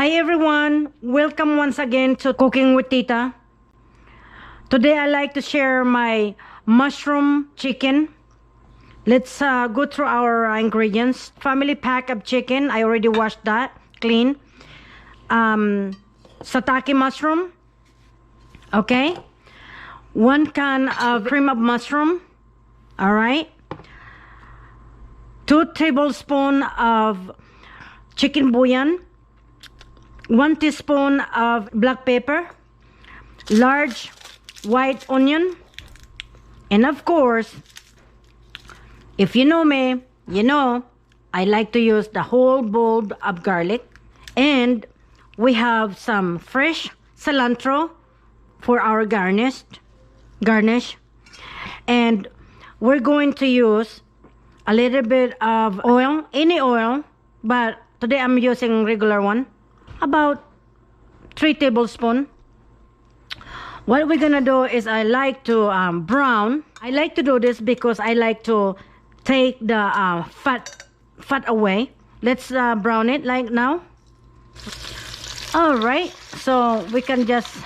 Hi everyone, welcome once again to Cooking with Tita. Today I like to share my mushroom chicken. Let's go through our ingredients. Family pack of chicken, I already washed that clean. Sataki mushroom, okay. 1 can of cream of mushroom, all right. 2 tablespoons of chicken bouillon. 1 teaspoon of black pepper, large white onion, and of course, if you know me, you know I like to use the whole bulb of garlic, and we have some fresh cilantro for our garnish, and we're going to use a little bit of oil, any oil, but today I'm using regular one. About 3 tablespoons. What we're gonna do is I like to brown. I like to do this because I like to take the fat away. Let's brown it like now. All right, so we can just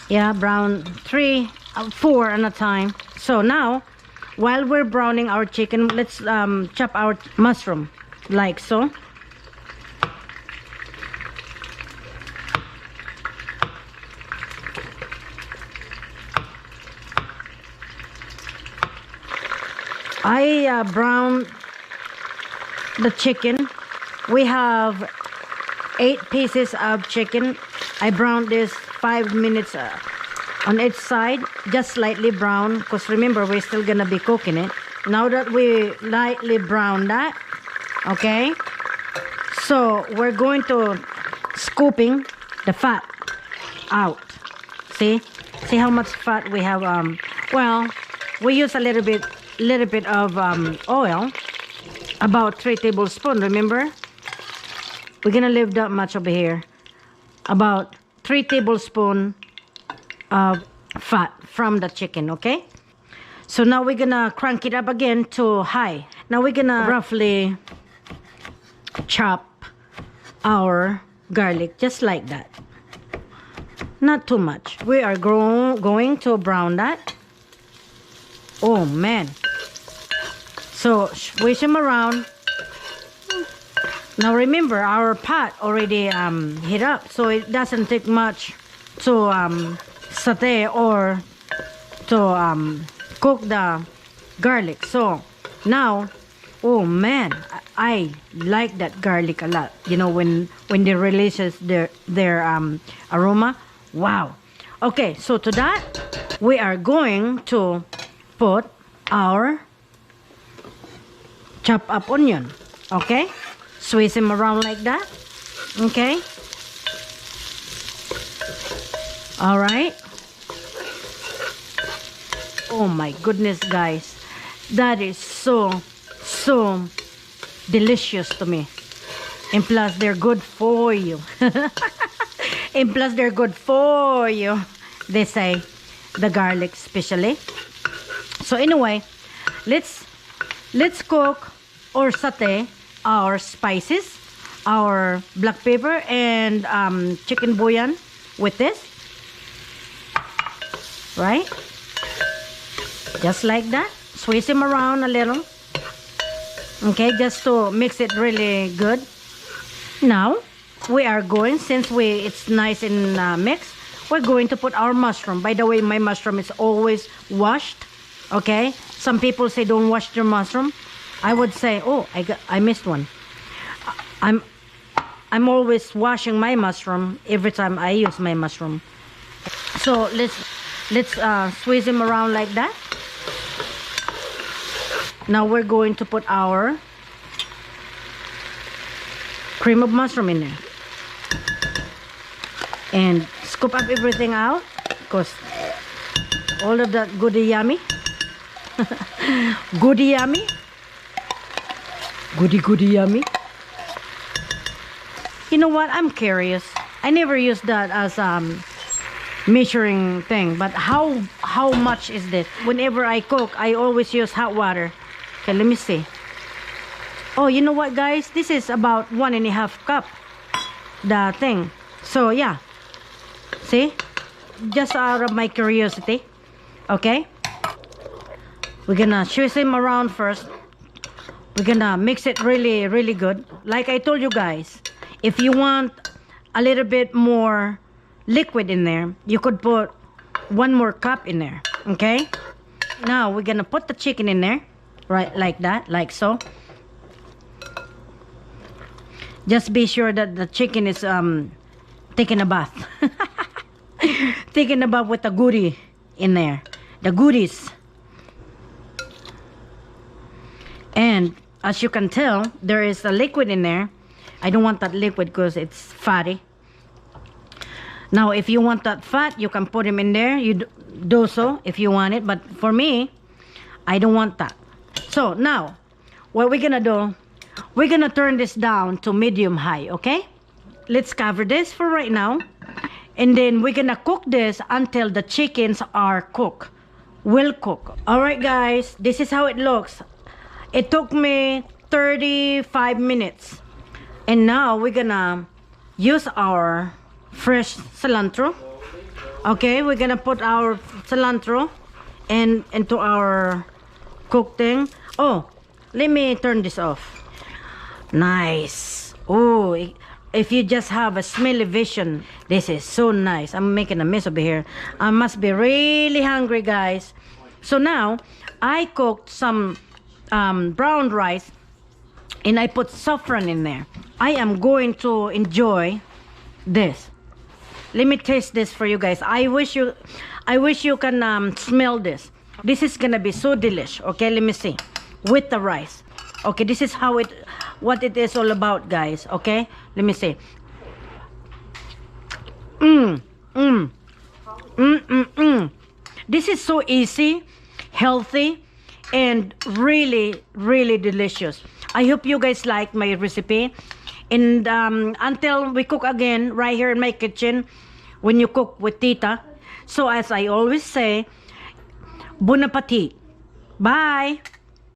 brown 3 4 at a time. So now while we're browning our chicken, let's chop our mushroom like so. I browned the chicken. We have 8 pieces of chicken. I browned this 5 minutes on each side, just slightly brown, because remember we're still gonna be cooking it. Now that we lightly brown that, okay, so we're going to scooping the fat out. See how much fat we have. Well, we use a little bit of oil, about 3 tablespoons. Remember, we're gonna leave that much over here, about 3 tablespoons of fat from the chicken. Okay, so now we're gonna crank it up again to high. Now we're gonna roughly chop our garlic just like that, not too much. We are going to brown that. Oh man, so swish them around. Now remember, our pot already heat up, so it doesn't take much to saute or to cook the garlic. So now, oh man, I like that garlic a lot. You know, when they releases their aroma. Wow. Okay, so to that we are going to put our chopped up onion. Okay, squeeze them around like that. Okay, all right. Oh my goodness, guys, that is so delicious to me, and plus they're good for you. And plus they're good for you, they say, the garlic especially. So anyway, let's cook or saute our spices, our black pepper and chicken bouillon with this, right? Just like that. Squeeze them around a little, okay, just to mix it really good. Now we are going, since it's nice and mixed, we're going to put our mushroom. By the way, my mushroom is always washed. Okay, some people say don't wash your mushroom. I would say, oh, I missed one. I'm always washing my mushroom every time I use my mushroom. So let's squeeze them around like that. Now we're going to put our cream of mushroom in there and scoop up everything out, because all of that goody yummy. Goody yummy, goody yummy. You know what, I'm curious, I never used that as measuring thing, but how much is this? Whenever I cook, I always use hot water. Okay, let me see. Oh, you know what, guys, this is about 1.5 cup. the thing. So yeah, see, just out of my curiosity. Okay, we're gonna swish him around first. We're gonna mix it really, really good. Like I told you guys, if you want a little bit more liquid in there, you could put 1 more cup in there. Okay, now we're gonna put the chicken in there, right, like that, like so. Just be sure that the chicken is taking a bath. Taking a bath with the goodie in there, the goodies. And as you can tell, there is a liquid in there. I don't want that liquid because it's fatty. Now if you want that fat, you can put him in there. You do so if you want it, but for me, I don't want that. So now what we're gonna do, we're gonna turn this down to medium high. Okay, let's cover this for right now, and then we're gonna cook this until the chickens are cooked, will cook. All right guys, this is how it looks. It took me 35 minutes, and now we're gonna use our fresh cilantro. Okay, we're gonna put our cilantro and into our cooked thing. Oh, let me turn this off. Nice. Oh, if you just have a smelly vision, this is so nice. I'm making a mess over here. I must be really hungry, guys. So now I cooked some brown rice, and I put saffron in there. I am going to enjoy this. Let me taste this for you guys. I wish you can smell this. This is gonna be so delish. Okay, let me see. With the rice. Okay, this is what it is all about, guys. Okay, let me see. This is so easy, healthy, and really, really delicious. I hope you guys like my recipe. And until we cook again right here in my kitchen, when you cook with Tita. So as I always say, bon appetit. Bye.